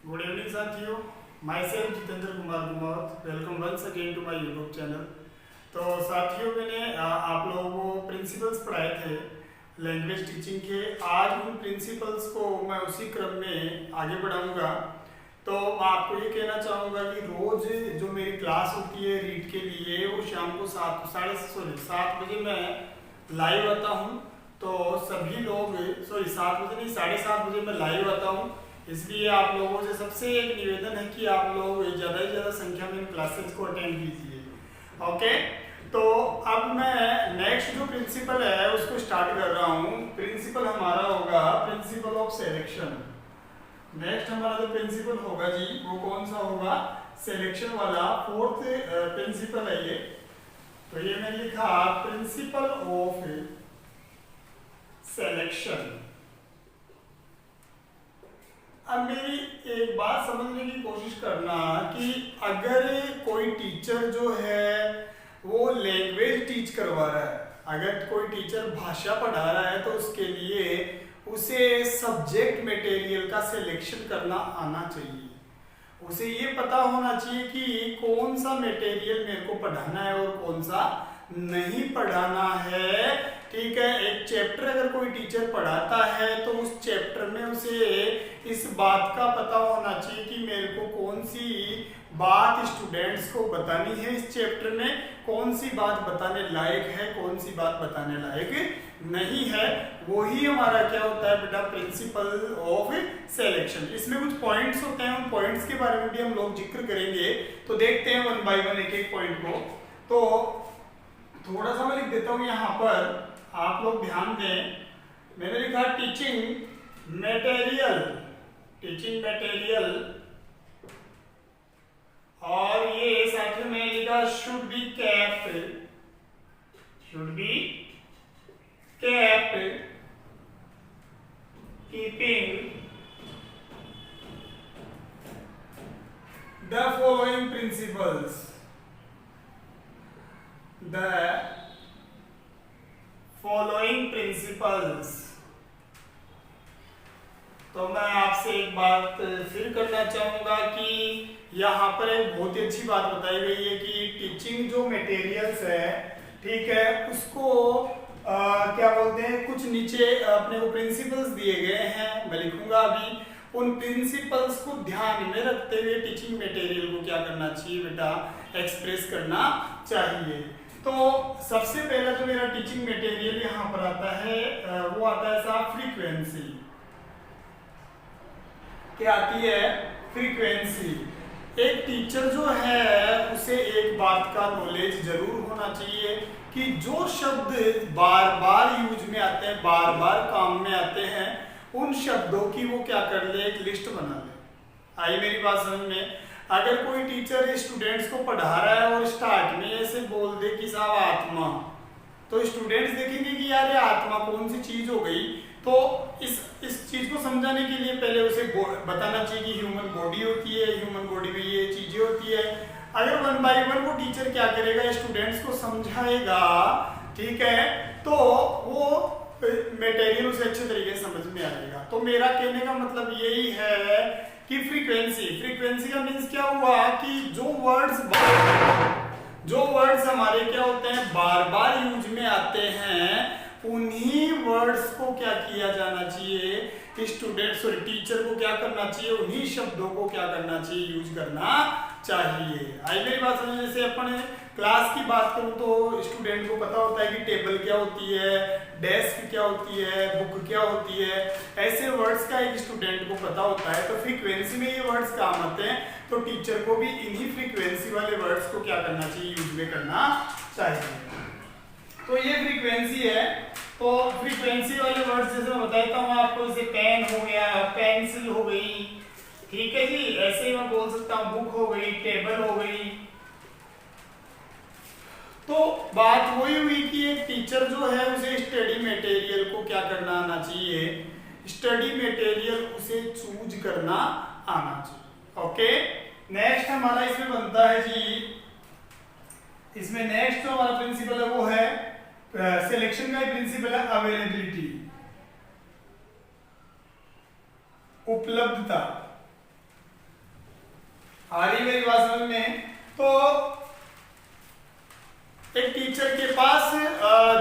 Good evening साथियों, myself Jitendra Kumar Kumar, welcome once again to my YouTube channel. तो साथियों, मैंने आप लोगों को प्रिंसिपल्स पढ़ाए थे लैंग्वेज टीचिंग के। आज उन प्रिंसिपल्स को मैं उसी क्रम में आगे बढ़ाऊंगा। तो मैं आपको ये कहना चाहूँगा कि रोज़ जो मेरी क्लास होती है रीड के लिए, वो शाम को 7 बजे मैं लाइव आता हूँ। तो सभी लोग, 7 बजे नहीं, 7:30 बजे मैं लाइव आता हूँ। इसलिए आप लोगों से सबसे एक निवेदन है कि आप लोग ज़्यादा से ज़्यादा संख्या में इन क्लासेस को अटेंड कीजिए। ओके, तो अब मैं नेक्स्ट जो प्रिंसिपल है उसको स्टार्ट कर रहा हूँ। प्रिंसिपल हमारा होगा प्रिंसिपल ऑफ सिलेक्शन। नेक्स्ट हमारा जो प्रिंसिपल होगा जी, वो कौन सा होगा? सिलेक्शन वाला। फोर्थ प्रिंसिपल है ये। तो ये मैंने लिखा प्रिंसिपल ऑफ सिलेक्शन। अब मेरी एक बात समझने की कोशिश करना कि अगर कोई टीचर जो है वो लैंग्वेज टीच करवा रहा है, अगर कोई टीचर भाषा पढ़ा रहा है, तो उसके लिए उसे सब्जेक्ट मटेरियल का सिलेक्शन करना आना चाहिए। उसे ये पता होना चाहिए कि कौन सा मटेरियल मेरे को पढ़ाना है और कौन सा नहीं पढ़ाना है। ठीक है, एक चैप्टर अगर कोई टीचर पढ़ाता है तो उस चैप्टर में उसे इस बात का पता होना चाहिए कि मेरे को कौन सी बात स्टूडेंट्स को बतानी है इस चैप्टर में, कौन सी बात बताने लायक है, कौन सी बात बताने लायक नहीं है। वही हमारा क्या होता है बेटा, प्रिंसिपल ऑफ सिलेक्शन। इसमें कुछ पॉइंट्स होते हैं, उन पॉइंट्स के बारे में भी हम लोग जिक्र करेंगे। तो देखते हैं वन बाय वन एक एक पॉइंट को। तो थोड़ा सा मैं लिख देता हूं यहां पर, आप लोग ध्यान दें। मैंने लिखा टीचिंग मटेरियल, टीचिंग मटेरियल, और ये साथ में मैंने लिखा should be kept, should be kept keeping the following principles, the following principles. तो मैं आपसे एक बात फिर करना चाहूंगा कि यहाँ पर एक बहुत ही अच्छी बात बताई गई है कि टीचिंग जो मटेरियल्स है, ठीक है, उसको क्या बोलते हैं, कुछ नीचे अपने को प्रिंसिपल्स दिए गए हैं, मैं लिखूंगा अभी। उन प्रिंसिपल्स को ध्यान में रखते हुए टीचिंग मटेरियल को क्या करना चाहिए बेटा, एक्सप्रेस करना चाहिए। तो सबसे पहला जो मेरा टीचिंग मटेरियल यहाँ पर आता है वो आता है साहब फ्रीक्वेंसी। क्या आती है? फ्रीक्वेंसी। एक टीचर जो है उसे एक बात का नॉलेज जरूर होना चाहिए कि जो शब्द बार बार यूज में आते हैं, बार बार काम में आते हैं, उन शब्दों की वो क्या कर ले, एक लिस्ट बना ले। आई मेरी बात समझ में? अगर कोई टीचर स्टूडेंट्स को पढ़ा रहा है और स्टार्ट में ऐसे बोल दे कि साहब आत्मा, तो स्टूडेंट्स देखेंगे कि यार ये आत्मा कौन सी चीज हो गई। तो इस चीज को समझाने के लिए पहले उसे बताना चाहिए कि ह्यूमन बॉडी होती है, ह्यूमन बॉडी में ये चीजें होती है। अगर वन बाय वन वो टीचर क्या करेगा, स्टूडेंट्स को समझाएगा, ठीक है, तो वो मटेरियल उसे अच्छे तरीके से समझ में आएगा। तो मेरा कहने का मतलब यही है कि फ्रीक्वेंसी, फ्रीक्वेंसी का मीन्स क्या हुआ कि जो वर्ड्स हमारे क्या होते हैं, बार बार यूज में आते हैं, उन्हीं वर्ड्स को क्या किया जाना चाहिए, टीचर को क्या करना चाहिए, उन्हीं शब्दों को क्या करना चाहिए, यूज करना चाहिए। आई मेरी बात समझ? जैसे अपन क्लास की बात करूं तो स्टूडेंट को पता होता है कि टेबल क्या होती है, डेस्क क्या होती है, बुक क्या होती है, ऐसे वर्ड्स का एक स्टूडेंट को पता होता है। तो फ्रीक्वेंसी में ये वर्ड्स काम आते हैं, तो टीचर को भी इन्हीं फ्रीक्वेंसी वाले वर्ड्स को क्या करना चाहिए, यूज में करना चाहिए। तो ये फ्रीक्वेंसी है। तो फ्रीक्वेंसी वाले वर्ड्स जैसे मैं बताता हूँ आपको, जैसे पेन हो गया, पेंसिल हो गई, ठीक है जी, ऐसे ही मैं बोल सकता हूँ बुक हो गई, टेबल हो गई। तो बात वही हुई कि एक टीचर जो है उसे स्टडी मटेरियल को क्या करना आना चाहिए, स्टडी मटेरियल उसे चूज करना आना चाहिए। ओके, नेक्स्ट हमारा इसमें बनता है जी, इसमें नेक्स्ट जो हमारा प्रिंसिपल है वो है सिलेक्शन का प्रिंसिपल है अवेलेबिलिटी, उपलब्धता। आ रही मेरी बात समझ में? तो एक टीचर के पास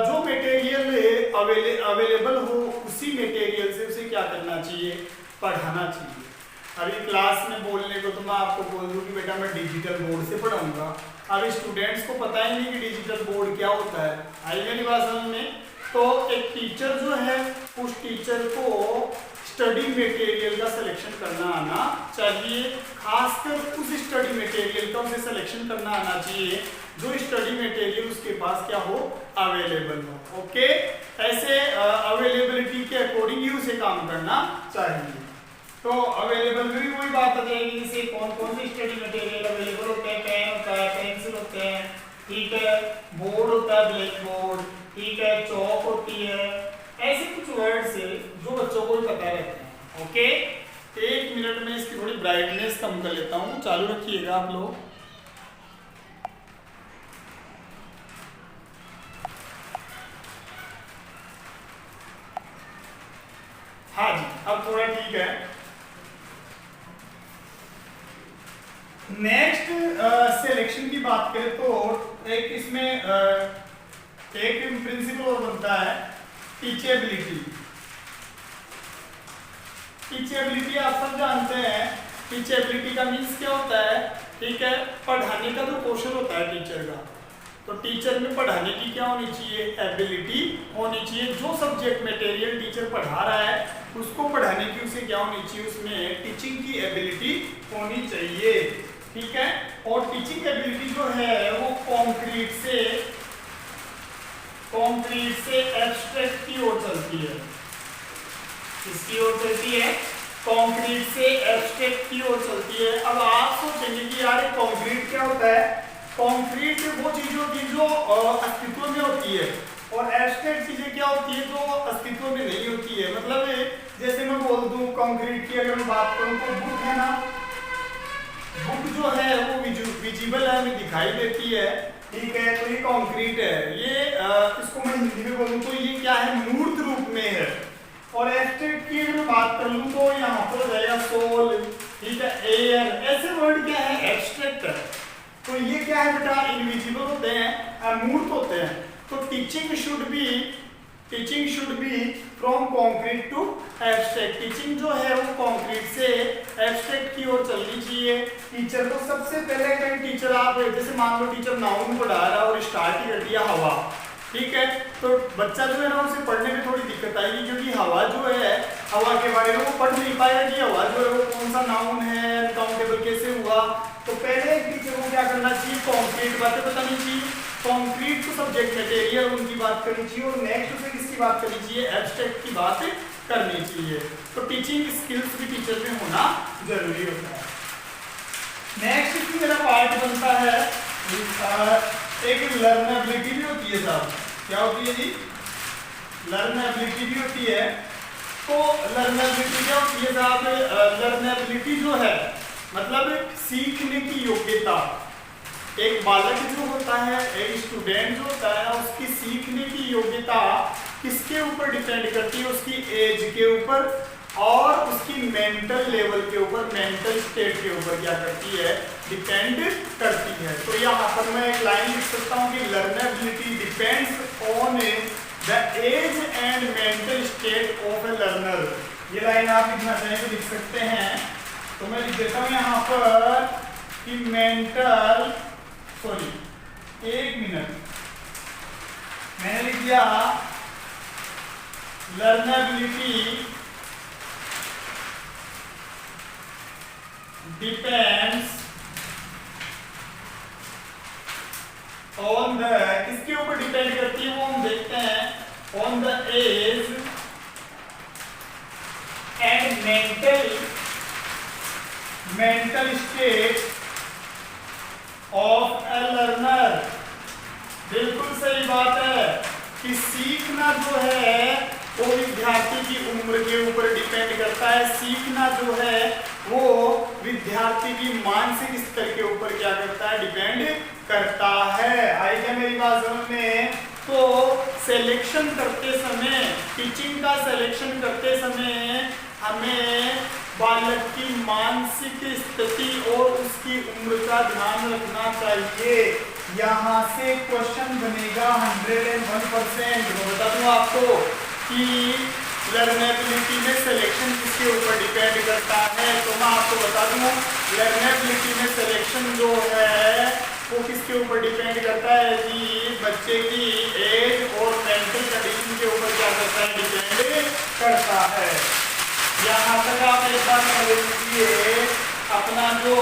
जो मटेरियल अवेलेबल हो उसी मटेरियल से उसे क्या करना चाहिए, पढ़ाना चाहिए। अभी क्लास में बोलने को तो मैं आपको बोल दूं कि बेटा मैं डिजिटल बोर्ड से पढ़ाऊंगा, अभी स्टूडेंट्स को पता ही नहीं कि डिजिटल बोर्ड क्या होता है। आई मेरी बात समझ में? तो एक टीचर जो है उस टीचर को स्टडी मटेरियल का सिलेक्शन करना आना चाहिए, खासकर उस स्टडी मटेरियल का उसे सिलेक्शन करना आना चाहिए जो स्टडी मटेरियल उसके पास क्या हो, अवेलेबल हो। ओके, ऐसे अवेलेबिलिटी के अकॉर्डिंग ही उसे काम करना चाहिए। तो अवेलेबल में भी वही बात आ जाएगी, जैसे कौन कौन से स्टडी मटेरियल अवेलेबल होते हैं, पेन होता है, पेंसिल होते हैं, ठीक है, बोर्ड होता है, ब्लैक बोर्ड, ठीक है, चौक होती है, ऐसे कुछ वर्ड्स है जो बच्चों को भी पता रहते हैं। ओके, 1 मिनट में इसकी थोड़ी ब्राइटनेस कम कर लेता हूँ, चालू रखिएगा आप लोग। हाँ जी, अब थोड़ा ठीक है। नेक्स्ट सिलेक्शन की बात करें तो एक इसमें एक प्रिंसिपल और बनता है टीचेबिलिटी। टीचेबिलिटी आप सब जानते हैं, टीचेबिलिटी का मीन्स क्या होता है, ठीक है, पढ़ाने का जो कौशल होता है टीचर का, तो टीचर में पढ़ाने की क्या होनी चाहिए, एबिलिटी होनी चाहिए। जो सब्जेक्ट मटेरियल टीचर पढ़ा रहा है उसको पढ़ाने की उसे क्या होनी चाहिए, उसमें टीचिंग की एबिलिटी होनी चाहिए, ठीक है। और टीचिंग एबिलिटी जो है वो कंक्रीट से एब्स्ट्रैक्ट की ओर चलती है। किसकी ओर चलती है, कंक्रीट से एब्स्ट्रैक्ट की ओर चलती है। अब आप सोचेंगे कि यार कंक्रीट क्या होता है, कंक्रीट वो चीज होती है जो अस्तित्व में होती है, और एब्स्ट्रैक्ट चीजें क्या होती है जो अस्तित्व में नहीं होती है। मतलब जैसे मैं बोल दूं कंक्रीट की अगर मैं बात करूं तो बुक है ना, बुक जो है वो विजिबल है, हमें दिखाई देती है, ठीक है, तो ये कंक्रीट है। ये इसको मैं हिंदी में बोलूं तो ये क्या है, मूर्त रूप में है। और एब्स्ट्रैक्ट की अगर मैं बात कर लूं तो यहाँ पर हो जाएगा सोल, ठीक है, एयर, ऐसे वर्ड क्या है, एब्स्ट्रैक्ट है। तो ये क्या है बेटा, इनविजिबल होते हैं, अमूर्त होते हैं। तो teaching should be from concrete to abstract. Teaching जो है वो कॉन्क्रीट से एब्स्ट्रैक्ट की ओर चलनी चाहिए। टीचर को सबसे पहले कहीं टीचर आप जैसे मान लो टीचर नाउन पढ़ा रहा है और स्टार्ट ही कर दिया हवा, ठीक है, तो बच्चा जो है ना उसे पढ़ने में थोड़ी दिक्कत आएगी, क्योंकि हवा जो है, हवा के बारे में वो पढ़ नहीं पाएगा कि हवा जो है वो कौन सा नाउन है, काउंटेबल कैसे हुआ। तो पहले टीचर को क्या करना चाहिए, कॉन्क्रीट बातें बतानी चाहिए, कॉन्क्रीट को सब्जेक्ट मटेरियल उनकी बात करनी चाहिए, और नेक्स्ट उसे किसकी बात करनी चाहिए, एब्स्ट्रैक्ट की बात करनी चाहिए। तो टीचिंग स्किल्स भी टीचर में होना जरूरी होता है। नेक्स्ट मेरा पार्ट बनता है एक लर्नेबिलिटी भी होती है साहब। क्या होती है जी, लर्नेबिलिटी भी होती है। तो लर्नेबिलिटी क्या होती है साहब, लर्नेबिलिटी जो है मतलब सीखने की योग्यता। एक बालक जो होता है, एक स्टूडेंट जो होता है, उसकी सीखने की योग्यता किसके ऊपर डिपेंड करती है, उसकी एज के ऊपर और उसकी मेंटल लेवल के ऊपर, मेंटल स्टेट के ऊपर क्या करती है, डिपेंड करती है। तो यहाँ पर मैं एक लाइन लिख सकता हूँ कि learnability depends on the age and mental state of a learner. ये लाइन आप लिखना चाहें तो लिख सकते हैं। तो मैं लिख देता हूँ यहाँ पर कि मेंटल, सॉरी 1 मिनट, मैंने लिख दिया लर्नेबिलिटी डिपेंड्स ऑन द, किसके ऊपर डिपेंड करती है वो हम देखते हैं, on the age and mental state of a learner. बिल्कुल सही बात है कि सीखना जो है वो विद्यार्थी की उम्र के ऊपर डिपेंड करता है। सीखना जो है वो विद्यार्थी की मानसिक स्तर के ऊपर क्या करता है, डिपेंड करता है। आई क्या मेरी बात समझ में? तो सिलेक्शन करते समय, टीचिंग का सिलेक्शन करते समय हमें बालक की मानसिक स्थिति और उसकी उम्र का ध्यान रखना चाहिए। यहाँ से क्वेश्चन बनेगा 101%। मैं बता दूं आपको कि लर्नेबिलिटी में सिलेक्शन किसके ऊपर डिपेंड करता है, तो मैं आपको बता दूं लर्नेबिलिटी में सिलेक्शन जो है वो किसके ऊपर डिपेंड करता है कि बच्चे की एज और मेंटल कंडीशन के ऊपर क्या करता है, डिपेंड करता है। यहाँ तक आप एक बार समझ लीजिए। अपना जो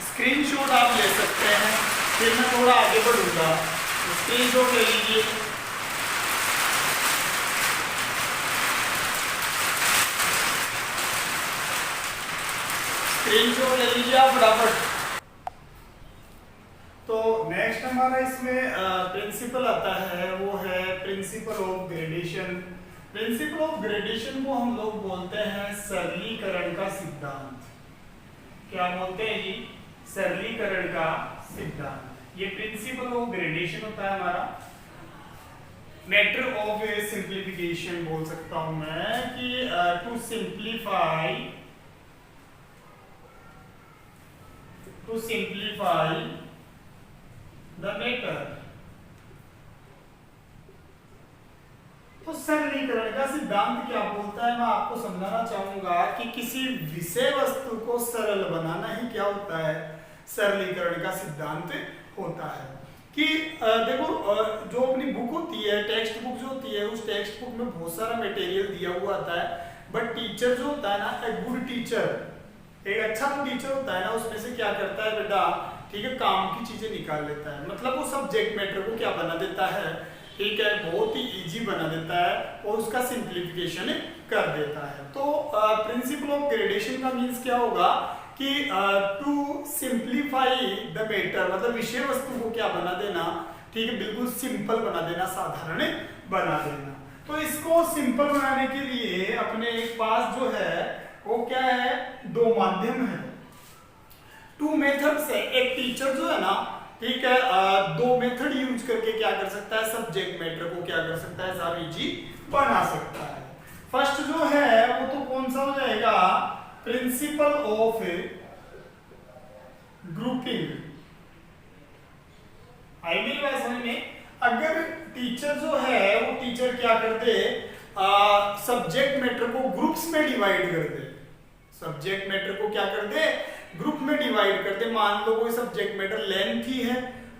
स्क्रीनशॉट आप ले सकते हैं, फिर मैं थोड़ा आगे बढ़ूंगा। स्क्रीनशॉट ले लीजिए। स्क्रीनशॉट ले लीजिए आप फटाफट। तो नेक्स्ट हमारा इसमें प्रिंसिपल आता है, वो है principle of gradation. Principle of gradation को हम लोग बोलते हैं सरलीकरण का सिद्धांत। क्या बोलते हैं जी? सरलीकरण का सिद्धांत। ये प्रिंसिपल ऑफ ग्रेडेशन होता है हमारा। मैटर ऑफ सिंप्लीफिकेशन बोल सकता हूं मैं कि टू सिंप्लीफाई द मैटर। तो सरलीकरण का सिद्धांत क्या बोलता है, मैं आपको समझाना चाहूंगा कि किसी विषय वस्तु को सरल बनाना ही क्या होता है, सरलीकरण का सिद्धांत होता है। कि देखो जो अपनी बुक होती है, टेक्स्ट बुक जो होती है, उस टेक्स्ट बुक में बहुत सारा मटेरियल दिया हुआ आता है, बट टीचर जो होता है ना, एक गुड टीचर, एक अच्छा टीचर होता है ना, उसमें से क्या करता है बेटा, ठीक है, काम की चीजें निकाल लेता है। मतलब वो सब्जेक्ट मैटर को क्या बना देता है, ठीक है, बहुत ही इजी बना देता है और उसका सिंप्लीफिकेशन कर देता है। तो प्रिंसिपल ऑफ ग्रेडेशन का मीन्स क्या होगा कि टू सिंप्लीफाई द मैटर, मतलब विषय वस्तु को क्या बना देना, ठीक है, बिल्कुल सिंपल बना देना, साधारण बना देना। तो इसको सिंपल बनाने के लिए अपने पास जो है वो क्या है, दो माध्यम है, टू मेथड्स है। एक टीचर जो है ना, ठीक है, दो मेथड यूज करके क्या कर सकता है, सब्जेक्ट मैटर को क्या कर सकता है, सारी चीज बना सकता है। फर्स्ट जो है वो तो कौन सा हो जाएगा, प्रिंसिपल ऑफ ग्रुपिंग। आई मेरी बात समझ में? अगर टीचर जो है वो टीचर क्या कर दे, सब्जेक्ट मैटर को ग्रुप्स में डिवाइड कर दे, सब्जेक्ट मैटर को क्या कर दे, ग्रुप में डिवाइड कर दे। मान लो कोई सब्जेक्ट मैटर लेंथी है,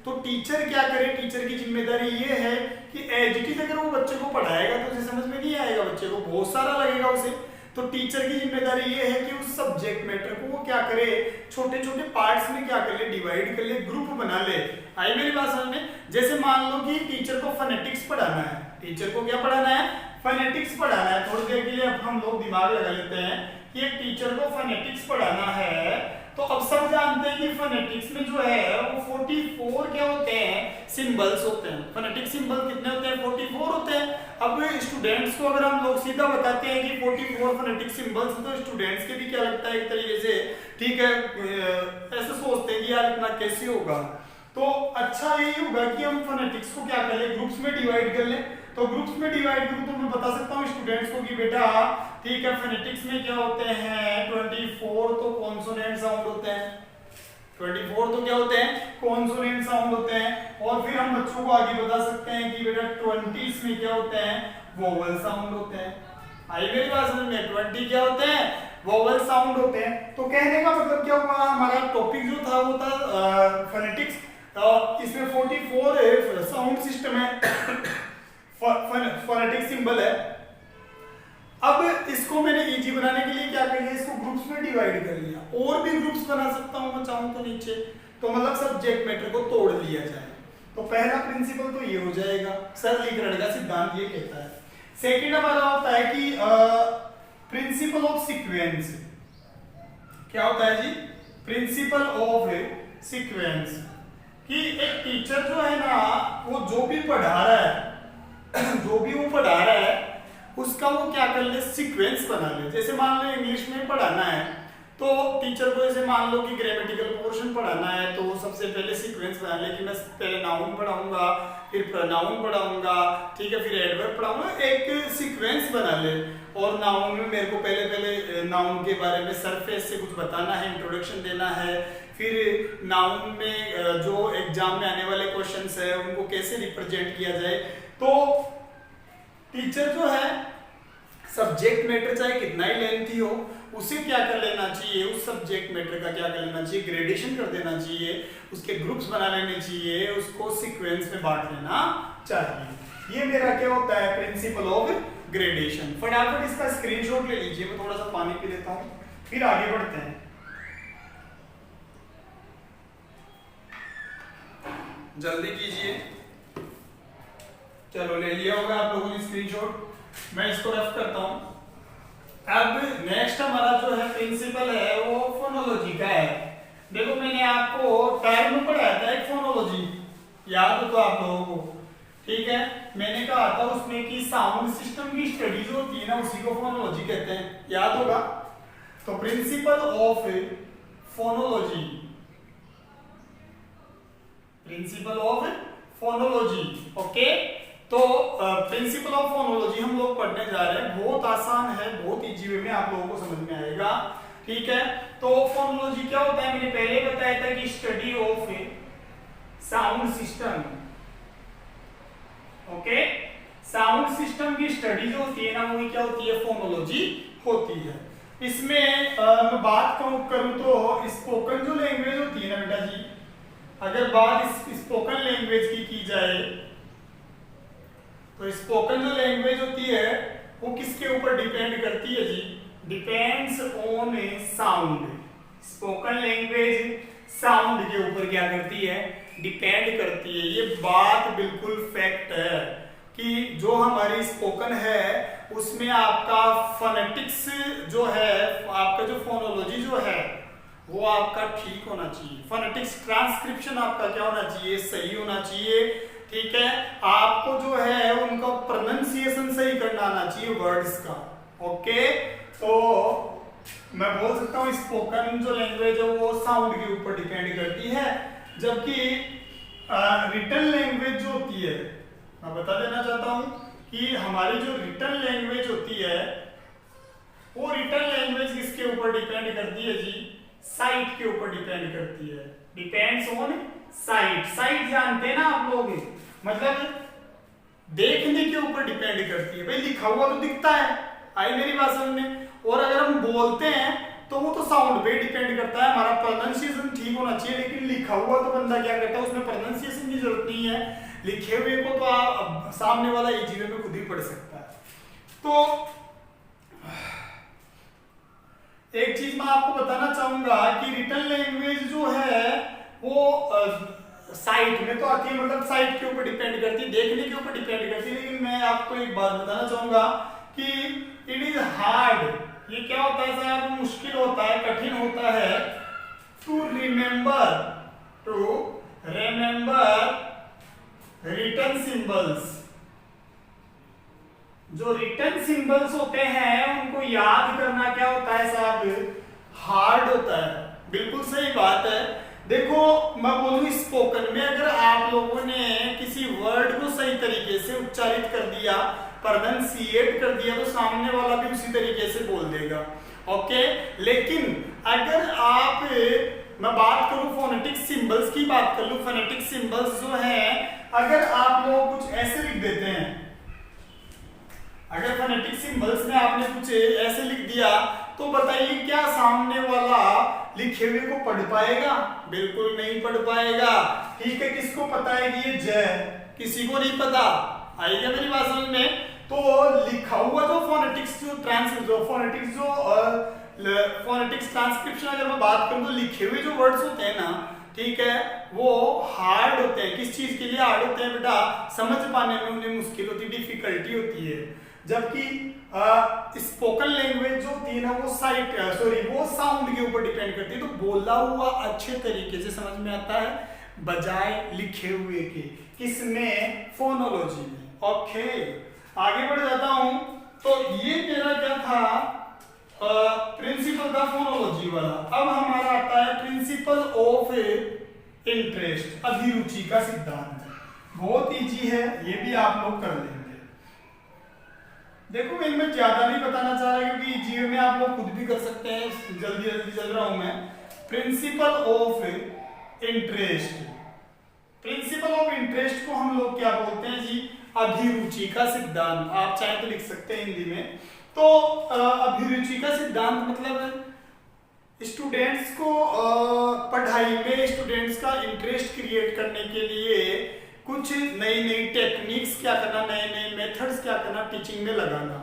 तो टीचर क्या करे, टीचर की जिम्मेदारी ये है कि एज इट इज अगर वो बच्चे को पढ़ाएगा तो उसे समझ में नहीं आएगा, बच्चे को बहुत सारा लगेगा उसे, तो टीचर की जिम्मेदारी ये है कि उस सब्जेक्ट मैटर को वो क्या करे, छोटे छोटे पार्ट्स में क्या कर ले, डिवाइड कर ले, ग्रुप बना ले। आई मेरी बात समझ में? जैसे मान लो कि टीचर को फोनेटिक्स पढ़ाना है, टीचर को क्या पढ़ाना है, फोनेटिक्स पढ़ाना है। थोड़ी देर के लिए अब हम लोग दिमाग लगा लेते हैं कि एक टीचर को फोनेटिक्स पढ़ाना है, तो अब सब जानते हैं कि फोनेटिक्स में जो है वो 44 क्या होते हैं, सिंबल्स होते हैं। फोनेटिक सिंबल कितने होते हैं, 44 होते हैं। अब स्टूडेंट्स को अगर हम लोग सीधा बताते हैं कि 44 फोनेटिक सिंबल्स, तो स्टूडेंट्स के भी क्या लगता है, एक तरीके से, ठीक है, ऐसे सोचते हैं कि यार इतना कैसे होगा। तो अच्छा यही होगा कि हम फोनेटिक्स को क्या कर ले, ग्रुप्स में डिवाइड कर ले। तो ग्रुप्स में डिवाइड करूं तो मैं बता सकता हूं स्टूडेंट्स को कि बेटा, ठीक है, फोनेटिक्स में क्या होते हैं, 24 तो कॉन्सोनेंट साउंड होते हैं, 24 तो क्या होते हैं, कॉन्सोनेंट साउंड होते हैं। और फिर हम बच्चों को आगे बता सकते हैं कि बेटा 20 में क्या होते हैं, वोवल साउंड होते हैं। आई मेरी बात समझ में? 20 क्या होते हैं, वोवल साउंड होते हैं। तो कहने का मतलब क्या हुआ, हमारा टॉपिक जो था वो था फोनेटिक्स, इसमें 44 साउंड सिस्टम है, फोनेटिक सिंबल है। अब इसको मैंने इजी बनाने के लिए क्या कर लिया, इसको ग्रुप्स में डिवाइड कर लिया। और भी ग्रुप्स बना सकता हूं मैं चाहूं तो नीचे, तो मतलब सब्जेक्ट मैटर को तोड़ लिया जाए। तो पहला प्रिंसिपल तो ये हो जाएगा, सरलीकरण का सिद्धांत ये कहता है। सेकंड हमारा होता है कि प्रिंसिपल ऑफ सीक्वेंस। क्या होता है जी, प्रिंसिपल ऑफ सीक्वेंस, कि एक टीचर जो है ना, वो जो भी पढ़ा रहा है जो भी वो पढ़ा रहा है उसका वो क्या कर ले, सीक्वेंस बना ले। जैसे मान लो इंग्लिश में पढ़ाना है, तो टीचर को जैसे मान लो कि ग्रामेटिकल पोर्शन पढ़ाना है, तो सबसे पहले सीक्वेंस बना ले कि मैं पहले नाउन पढ़ाऊंगा, फिर प्रोनाउन पढ़ाऊंगा, ठीक है, फिर एडवर्ब पढ़ाऊंगा, एक सीक्वेंस बना ले। और नाउन में मेरे को पहले नाउन के बारे में सरफेस से कुछ बताना है, इंट्रोडक्शन देना है, फिर नाउन में जो एग्जाम में आने वाले क्वेश्चंस है उनको कैसे रिप्रेजेंट किया जाए। तो टीचर जो है सब्जेक्ट मैटर चाहे कितना ही लेंथी हो उसे क्या कर लेना चाहिए, उस सब्जेक्ट मैटर का क्या कर लेना चाहिए, ग्रेडेशन कर देना चाहिए, उसके ग्रुप्स बना लेने चाहिए, उसको सीक्वेंस में बांट लेना चाहिए। ये मेरा क्या होता है प्रिंसिपल ऑफ ग्रेडेशन। फटाफट इसका स्क्रीनशॉट ले लीजिए, मैं थोड़ा सा पानी पी लेता हूं फिर आगे बढ़ते हैं। जल्दी कीजिए। चलो ले लिया होगा आप लोगों ने स्क्रीनशॉट, मैं इसको रफ करता हूं। अब नेक्स्ट हमारा जो है प्रिंसिपल है वो फोनोलॉजी का है। देखो मैंने आपको टर्म पढ़ाया था एक फोनोलॉजी, याद हो तो आप लोगों को, ठीक है। मैंने कहा था उसमें कि साउंड सिस्टम की स्टडी जो होती है ना उसी को फोनोलॉजी कहते हैं, याद होगा। तो principle of phonology, principle of phonology, okay. तो प्रिंसिपल ऑफ फोनोलॉजी हम लोग पढ़ने जा रहे हैं, बहुत आसान है, बहुत इजी वे में आप लोगों को समझ में आएगा, ठीक है। तो फोनोलॉजी क्या होता है, मैंने पहले बताया था कि study of sound system, okay. Sound system की स्टडी जो होती है ना वो क्या होती है, फोनोलॉजी होती है। इसमें मैं बात करूं तो स्पोकन जो लैंग्वेज होती है ना बेटा जी, अगर बात स्पोकन लैंग्वेज की जाए तो स्पोकन जो लैंग्वेज होती है वो किसके ऊपर डिपेंड करती है जी, depends on sound. Spoken language sound के ऊपर क्या करती है, डिपेंड करती है। ये बात बिल्कुल फैक्ट है कि जो हमारी स्पोकन है उसमें आपका फोनेटिक्स जो है, आपका जो फोनोलॉजी जो है वो आपका ठीक होना चाहिए। फोनेटिक्स ट्रांसक्रिप्शन आपका क्या होना चाहिए, सही होना चाहिए, ठीक है। आपको जो है उनका प्रोनाउंसिएशन सही करना आना चाहिए वर्ड्स का, ओके। तो मैं बोल सकता हूँ स्पोकन जो लैंग्वेज है वो साउंड के ऊपर डिपेंड करती है, जबकि रिटन लैंग्वेज जो होती है, मैं बता देना चाहता हूं कि हमारी जो रिटन लैंग्वेज होती है वो रिटन लैंग्वेज किसके ऊपर डिपेंड करती है जी, साइट के ऊपर डिपेंड करती है, डिपेंड्स ऑन साइट। साइट जानते हैं ना आप लोग, मतलब देखने के ऊपर डिपेंड करती है। भाई लिखा हुआ तो दिखता है, आई मेरी बात समझ में, और अगर हम बोलते हैं तो वो तो साउंड पे डिपेंड करता है, हमारा प्रोनाउंसिएशन ठीक होना चाहिए। लेकिन लिखा हुआ तो बंदा क्या करता है, उसमें प्रोनाउंसिएशन की जरूरत नहीं है, लिखे हुए को तो आप सामने वाला इजी वे में खुद ही पढ़ सकता है। तो एक चीज मैं आपको बताना चाहूंगा कि रिटन लैंग्वेज जो है वो साइट में तो आती है, मतलब साइट के ऊपर डिपेंड करती है, देखने के ऊपर डिपेंड करती है। लेकिन मैं आपको एक बात बताना चाहूंगा कि इट इज हार्ड, ये क्या होता है साहब, मुश्किल होता है, कठिन होता है टू रिमेंबर रिटन सिंबल्स। जो रिटन सिंबल्स होते हैं उनको याद करना क्या होता है साहब, हार्ड होता है। बिल्कुल सही बात है। देखो मैं बोलूं स्पोकन में अगर आप लोगों ने किसी वर्ड को सही तरीके से उच्चारित कर दिया, प्रोनाउंसिएट कर दिया, तो सामने वाला भी उसी तरीके से बोल देगा, ओके। लेकिन अगर आप, मैं बात करूं फोनेटिक सिंबल्स की बात कर लूं, फोनेटिक सिंबल्स जो हैं अगर आप लोग कुछ ऐसे लिख देते हैं, अगर फोनेटिक सिंबल्स में आपने कुछ ऐसे लिख दिया तो बताइए क्या सामने वाला लिखे हुए को पढ़ पाएगा, बिल्कुल नहीं पढ़ पाएगा, ठीक है। किसको पता है कि ये ज है, किसी को नहीं पता, आएगा मेरी बात समझ में। तो लिखा हुआ जो फोनेटिक्स ट्रांसक्रिप्शन अगर मैं बात करूं तो लिखे हुए जो वर्ड्स होते हैं ना, ठीक है, वो हार्ड होते हैं। किस चीज के लिए हार्ड होते हैं बेटा, समझ पाने में उन्हें मुश्किल होती है, डिफिकल्टी होती है। जबकि स्पोकन लैंग्वेज जो होती है ना वो वो साउंड के ऊपर डिपेंड करती है, तो बोला हुआ अच्छे तरीके से समझ में आता है बजाय लिखे हुए के। किसमें, फोनोलॉजी में, ओके। आगे बढ़ जाता हूं, तो ये मेरा क्या था, प्रिंसिपल था फोनोलॉजी वाला। अब हमारा आता है प्रिंसिपल ऑफ इंटरेस्ट, अभिरुचि का सिद्धांत। बहुत इजी है, ये भी आप लोग कर लेंगे। देखो मैं ज्यादा नहीं बताना चाह रहा क्योंकि जीव में आप लोग खुद भी कर सकते हैं, जल्दी जल्दी चल रहा हूं मैं। Principle of interest, principle of interest को हम लोग क्या बोलते हैं जी? अभिरुचि का सिद्धांत। आप चाहे तो लिख सकते हैं हिंदी में। तो अभिरुचि का सिद्धांत मतलब स्टूडेंट्स को पढ़ाई में स्टूडेंट्स का इंटरेस्ट क्रिएट करने के लिए कुछ नई नई टेक्निक्स क्या करना, नए नए मेथड्स क्या करना टीचिंग में लगाना।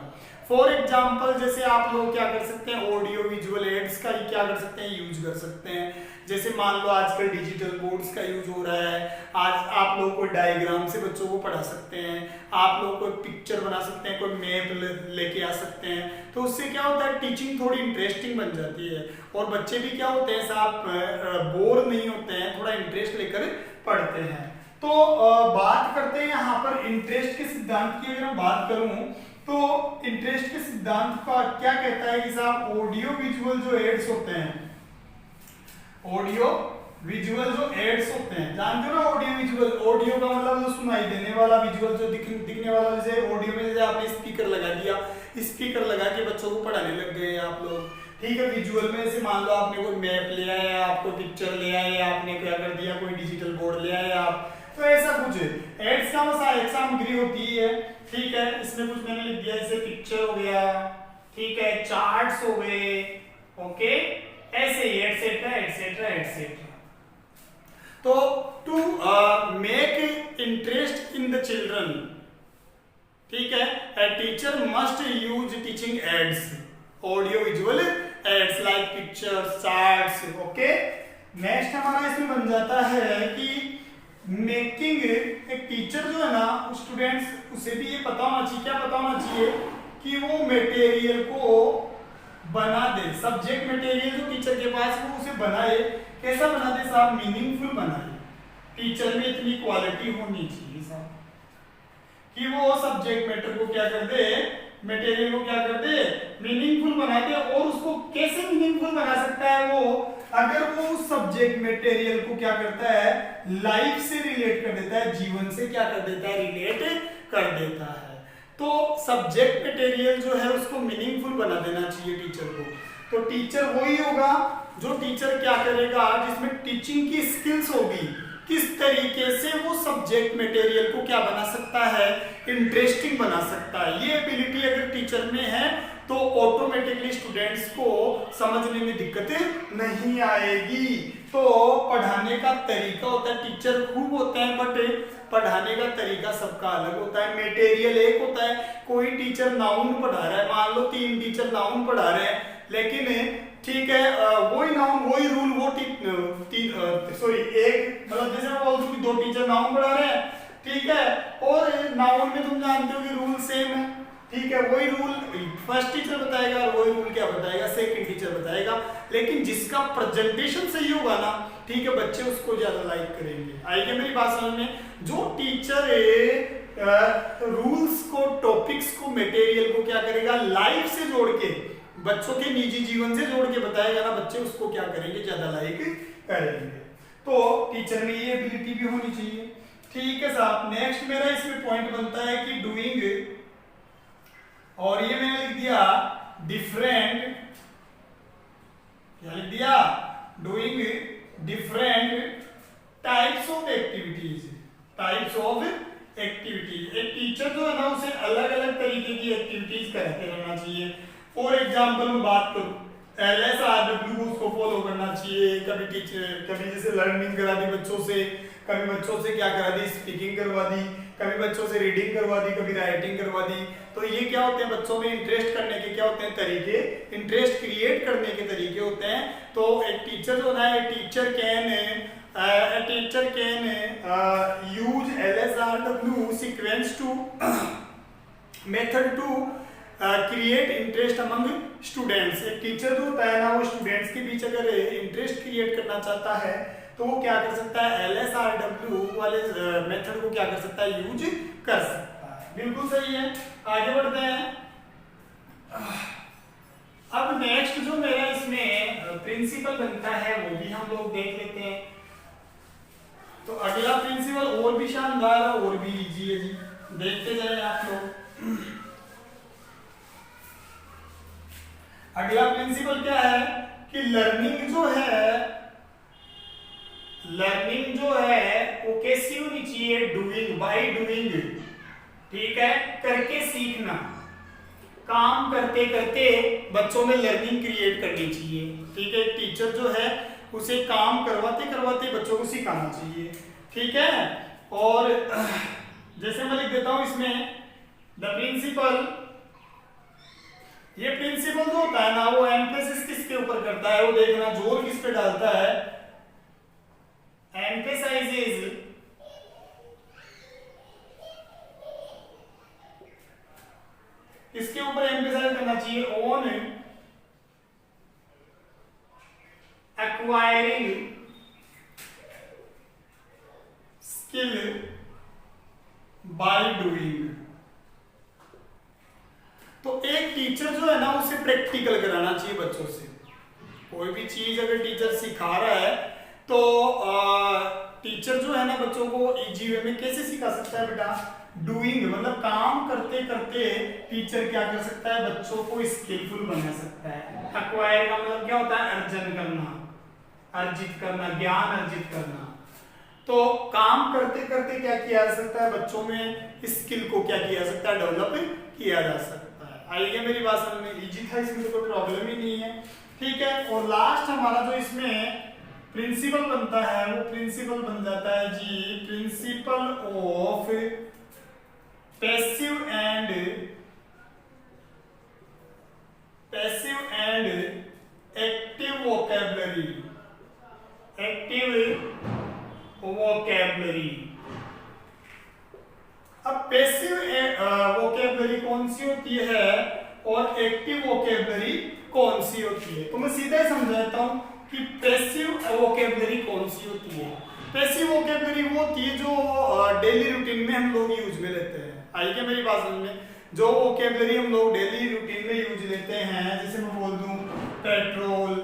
फॉर एग्जाम्पल जैसे आप लोग क्या कर सकते हैं, ऑडियो विजुअल एड्स का क्या कर सकते हैं, यूज कर सकते हैं। जैसे मान लो आजकल डिजिटल बोर्ड्स का यूज हो रहा है, आज आप लोग कोई डायग्राम से बच्चों को पढ़ा सकते हैं, आप लोग कोई पिक्चर बना सकते हैं, कोई मैप लेके आ सकते हैं। तो उससे क्या होता है, टीचिंग थोड़ी इंटरेस्टिंग बन जाती है और बच्चे भी क्या होते हैं साहब बोर नहीं होते हैं, थोड़ा इंटरेस्ट लेकर पढ़ते हैं। तो बात करते हैं यहाँ पर इंटरेस्ट के सिद्धांत की। अगर मैं बात करूं तो इंटरेस्ट के सिद्धांत का क्या कहता है कि साहब ऑडियो विजुअल जो एड्स होते हैं, ऑडियो विजुअल जो एड्स होते हैं, जानते हो ना ऑडियो विजुअल? ऑडियो का मतलब जो सुनाई देने वाला, विजुअल जो दिखने वाला। जैसे ऑडियो में जैसे आपने स्पीकर लगा दिया, स्पीकर लगा के बच्चों को पढ़ाने लग गए आप लोग, ठीक है। विजुअल में जैसे मान लो आपने कोई मैप ले आया, आपको पिक्चर ले आए, आपने क्या कर दिया, कोई डिजिटल बोर्ड ले आए आप, तो ऐसा कुछ एड्स का एक सामग्री होती है, ठीक है। इसमें कुछ मैंने लिख दिया, जैसे पिक्चर हो गया, ठीक है, चार्ट्स हो गए, ओके, ऐसे ही एटसेट्रा एटसेट्रा एटसेट्रा। तो to make interest in the children, ठीक है, a teacher must use teaching aids, audio visual aids like pictures, charts, okay. Next हमारा इसमें बन जाता है कि मेकिंग, एक टीचर जो है ना, स्टूडेंट्स उसे भी ये पता होना चाहिए, क्या पता होना चाहिए कि वो मटेरियल को बना दे, सब्जेक्ट मटेरियल जो टीचर के पास वो उसे बनाए, कैसा बना दे साहब, मीनिंगफुल बनाए। टीचर में इतनी क्वालिटी होनी चाहिए साहब कि वो सब्जेक्ट मैटर को क्या कर दे, मटेरियल को क्या कर दे, मीनिंगफुल बना दे। और उसको कैसे मीनिंगफुल बना सकता है वो, अगर वो उस सब्जेक्ट मटेरियल को क्या करता है, लाइफ से रिलेट कर देता है, जीवन से क्या कर देता है, रिलेट कर देता है। तो सब्जेक्ट मटेरियल जो है उसको मीनिंगफुल बना देना चाहिए टीचर को। तो टीचर वही होगा जो टीचर क्या करेगा, जिसमें टीचिंग की स्किल्स होगी, किस तरीके से वो सब्जेक्ट मटेरियल को क्या बना सकता है, इंटरेस्टिंग बना सकता है। ये एबिलिटी अगर टीचर में है तो ऑटोमेटिकली स्टूडेंट्स को समझने में दिक्कत नहीं आएगी। तो पढ़ाने का तरीका होता है, टीचर खूब होते हैं बट पढ़ाने का तरीका सबका अलग होता है। मटेरियल एक होता है, कोई टीचर नाउन पढ़ा रहा है, मान लो 3 टीचर नाउन पढ़ा रहे हैं, लेकिन ठीक है वही नाउन वही रूल वो एक मतलब जैसे मैं बोल दूं कि 2 टीचर नाउन पढ़ा रहे हैं, ठीक है, और नाउन में तुम जानते हो कि रूल सेम है, ठीक है, वही रूल फर्स्ट टीचर बताएगा और वही रूल क्या बताएगा, सेकंड टीचर बताएगा। लेकिन जिसका प्रेजेंटेशन सही होगा ना, ठीक है, बच्चे उसको ज्यादा लाइक करेंगे। आएगी मेरी बात समझ में? जो टीचर रूल्स को, टॉपिक्स को, मटेरियल को क्या करेगा, लाइफ से जोड़ के, बच्चों के निजी जीवन से जोड़ के बताएगा ना, बच्चे उसको क्या करेंगे, ज्यादा लाइक करेंगे। तो टीचर में ये एबिलिटी भी होनी चाहिए, ठीक है साहब। नेक्स्ट मेरा इसमें पॉइंट बनता है कि डूइंग, और ये मैंने लिख दिया डिफरेंट, क्या लिख दिया, doing different types of activities, types of activities. एक टीचर जो है ना उसे अलग अलग तरीके की एक्टिविटीज करते रहना चाहिए। फॉर एग्जाम्पल मैं बात करूं, LSRW उसको फॉलो करना चाहिए। कभी टीचर, कभी जैसे लर्निंग करा दी बच्चों से, कभी बच्चों से क्या करा दी, स्पीकिंग करवा दी, कभी बच्चों से रीडिंग करवा दी, कभी राइटिंग करवा दी। तो ये क्या होते हैं, बच्चों में इंटरेस्ट करने के क्या होते हैं तरीके, इंटरेस्ट क्रिएट करने के तरीके होते हैं। तो एक टीचर जो है, teacher can use LSRW sequence to method to create interest among students. एक टीचर जो होता है ना, वो स्टूडेंट्स के बीच अगर इंटरेस्ट क्रिएट करना चाहता है तो वो क्या कर सकता है, LSRW वाले मेथड को क्या कर सकता है, यूज कर सकता है। बिल्कुल सही है, आगे बढ़ते हैं। अब नेक्स्ट जो मेरा इसमें प्रिंसिपल बनता है वो भी हम लोग देख लेते हैं। तो अगला प्रिंसिपल और भी शानदार है और भी इजी है जी, देखते जाए आप लोग। अगला प्रिंसिपल क्या है कि लर्निंग जो है वो कैसी होनी चाहिए, डूइंग, बाय डूइंग, ठीक है, करके सीखना, काम करते करते बच्चों में लर्निंग क्रिएट करनी चाहिए, ठीक है। टीचर जो है उसे काम करवाते करवाते बच्चों को सिखाना चाहिए, ठीक है। और जैसे मैं लिख देता हूं इसमें द प्रिंसिपल, ये प्रिंसिपल जो होता है ना वो एम्फेसिस किसके ऊपर करता है, वो देखना जोर किस पे डालता है, एम्फेसाइजेज, इसके ऊपर एम्फेसाइज करना चाहिए, on acquiring skill by doing. तो एक टीचर जो है ना उसे प्रैक्टिकल कराना चाहिए बच्चों से। कोई भी चीज अगर टीचर सिखा रहा है तो टीचर जो है ना बच्चों को इजी वे में कैसे सिखा सकता है बेटा, डूइंग, मतलब काम करते करते टीचर क्या कर सकता है, बच्चों को स्किलफुल बना सकता है। एक्वायर का मतलब क्या होता है, अर्जन करना, अर्जित करना, ज्ञान अर्जित करना। तो काम करते करते क्या किया जा सकता है, बच्चों में स्किल को क्या किया जा सकता है, डेवलप किया जा सकता है। आइए मेरी बात समझ में, इजी था, इसमें तो कोई प्रॉब्लम ही नहीं है, ठीक है। और लास्ट हमारा जो इसमें प्रिंसिपल बनता है वो प्रिंसिपल बन जाता है जी, principle of passive and active vocabulary, active vocabulary. अब पैसिव वोकैबुलरी कौन सी होती है और एक्टिव वोकैबुलरी कौन सी होती है, तो मैं सीधा ही समझाता हूं कि पैसिव वोकैबुलरी कौन सी होती है। पैसिव वोकैबुलरी वो होती है जो डेली रूटीन में हम लोग यूज में लेते हैं। आई क्या मेरी बात समझ में, जो वोकैबुलरी हम लोग डेली रूटीन में यूज लेते हैं, जैसे मैं बोल दूं पेट्रोल,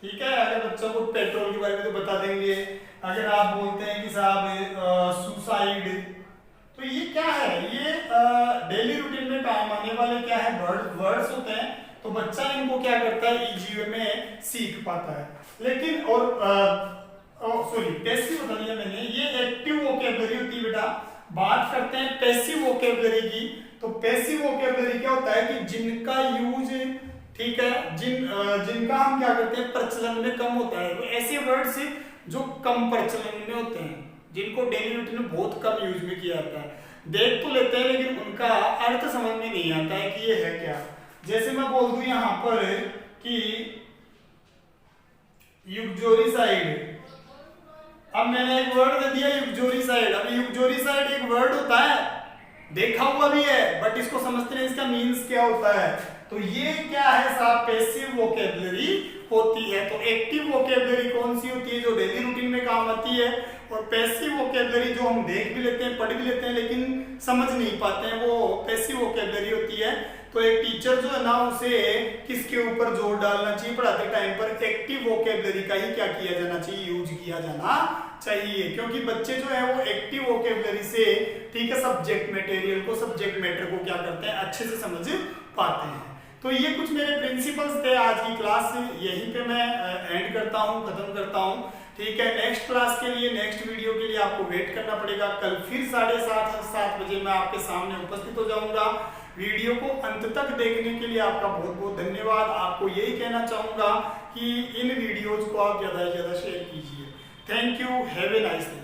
ठीक है, अगर बच्चों को पेट्रोल के बारे में तो बता देंगे। अगर आप बोलते हैं कि साहब सुसाइड, तो ये क्या है, ये डेली रूटीन में काम आने वाले क्या है, वर्ड्स होते हैं, तो बच्चा इनको क्या करता है, इजी वे में सीख पाता है। लेकिन और सॉरी पैसिव बता दिया मैंने, ये एक्टिव वोकैबुलरी होती है बेटा। बात करते हैं पैसिव वोकैबुलरी की, तो पैसिव वोकैबुलरी क्या होता है कि जिनका यूज, ठीक है, जिनका हम क्या करते हैं प्रचलन में कम होता है, तो ऐसे वर्ड्स जो कम प्रचलन में होते हैं, जिनको डेली रूटीन में बहुत कम यूज में किया जाता है, देख तो लेते हैं लेकिन उनका अर्थ समझ में नहीं आता है कि ये है क्या। जैसे मैं बोल दूं यहां पर कि युगजोरिसाइड, अब मैंने एक वर्ड दे दिया युगजोरिसाइड। अब युगजोरिसाइड एक वर्ड होता है, देखा हुआ भी है, बट इसको समझते नहीं इसका मीन्स क्या होता है। तो ये क्या है साहब, पैसिव वोकैबुलरी होती है। तो एक्टिव वोकैबुलरी कौन सी होती है, जो डेली रूटीन में काम आती है, और पैसिव वोकैबुलरी जो हम देख भी लेते हैं, पढ़ भी लेते हैं, लेकिन समझ नहीं पाते हैं, वो पैसिव वोकैबुलरी होती है। तो एक टीचर जो है ना उसे किसके ऊपर जोर डालना चाहिए पढ़ाते टाइम पर, एक्टिव वोकैबुलरी का ही क्या किया जाना चाहिए, यूज किया जाना चाहिए। क्योंकि बच्चे जो है वो एक्टिव वोकैबुलरी से, ठीक है, सब्जेक्ट मटेरियल को, सब्जेक्ट मैटर को क्या करते हैं, अच्छे से समझ पाते हैं। तो ये कुछ मेरे प्रिंसिपल्स थे। आज की क्लास यहीं पे मैं एंड करता हूँ, खत्म करता हूँ, ठीक है। नेक्स्ट क्लास के लिए, नेक्स्ट वीडियो के लिए आपको वेट करना पड़ेगा। कल फिर 7:30 बजे मैं आपके सामने उपस्थित हो जाऊंगा। वीडियो को अंत तक देखने के लिए आपका बहुत बहुत धन्यवाद। आपको यही कहना चाहूंगा कि इन वीडियोज को आप ज्यादा से ज्यादा शेयर कीजिए। Thank you, have a nice day.